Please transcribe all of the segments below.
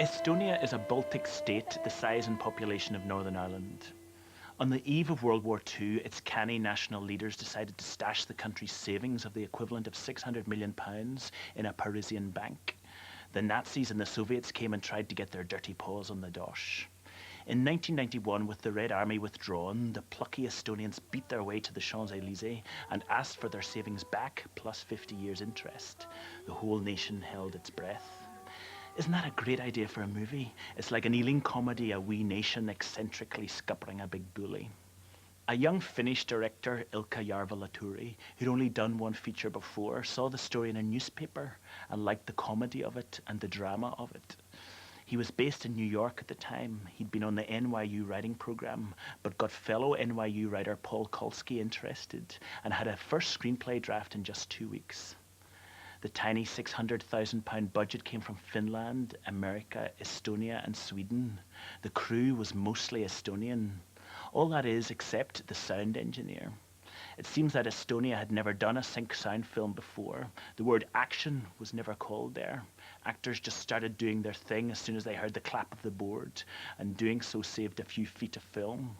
Estonia is a Baltic state the size and population of Northern Ireland. On the eve of World War II, its canny national leaders decided to stash the country's savings of the equivalent of £600 million in a Parisian bank. The Nazis and the Soviets came and tried to get their dirty paws on the dosh. In 1991, with the Red Army withdrawn, the plucky Estonians beat their way to the Champs-Élysées and asked for their savings back, plus 50 years interest. The whole nation held its breath. Isn't that a great idea for a movie? It's like an Ealing comedy, a wee nation eccentrically scuppering a big bully. A young Finnish director, Ilkka Jarvelaturi, who'd only done one feature before, saw the story in a newspaper and liked the comedy of it and the drama of it. He was based in New York at the time. He'd been on the NYU writing program, but got fellow NYU writer Paul Kolsky interested and had a first screenplay draft in just 2 weeks. The tiny £600,000 budget came from Finland, America, Estonia and Sweden. The crew was mostly Estonian. All that is except the sound engineer. It seems that Estonia had never done a sync sound film before. The word action was never called there. Actors just started doing their thing as soon as they heard the clap of the board, and doing so saved a few feet of film.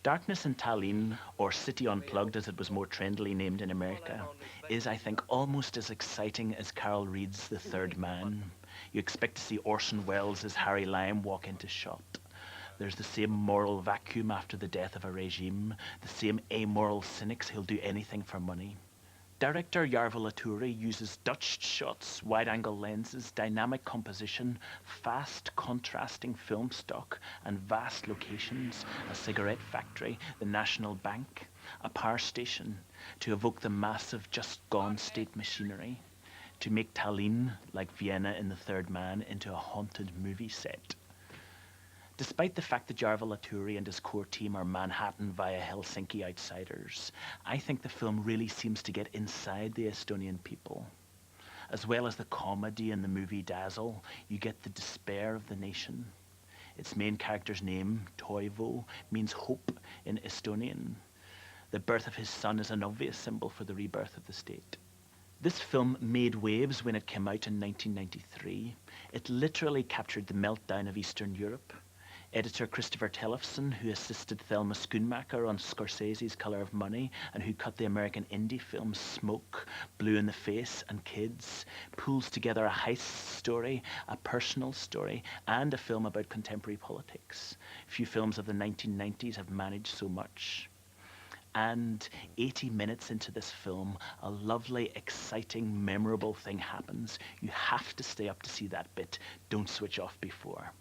Darkness in Tallinn, or City Unplugged as it was more trendily named in America, is, I think, almost as exciting as Carol Reed's The Third Man. You expect to see Orson Welles as Harry Lime walk into shot. There's the same moral vacuum after the death of a regime, the same amoral cynics who'll do anything for money. Director Jarvelaturi uses Dutch shots, wide-angle lenses, dynamic composition, fast contrasting film stock, and vast locations, a cigarette factory, the National Bank, a power station, to evoke the massive, just-gone state machinery, to make Tallinn, like Vienna in The Third Man, into a haunted movie set. Despite the fact that Jarvelaturi and his core team are Manhattan via Helsinki outsiders, I think the film really seems to get inside the Estonian people. As well as the comedy and the movie dazzle, you get the despair of the nation. Its main character's name, Toivo, means hope in Estonian. The birth of his son is an obvious symbol for the rebirth of the state. This film made waves when it came out in 1993. It literally captured the meltdown of Eastern Europe. Editor Christopher Tellefsen, who assisted Thelma Schoonmaker on Scorsese's Color of Money and who cut the American indie films Smoke, Blue in the Face and Kids, pulls together a heist story, a personal story, and a film about contemporary politics. Few films of the 1990s have managed so much. And 80 minutes into this film, a lovely, exciting, memorable thing happens. You have to stay up to see that bit. Don't switch off before.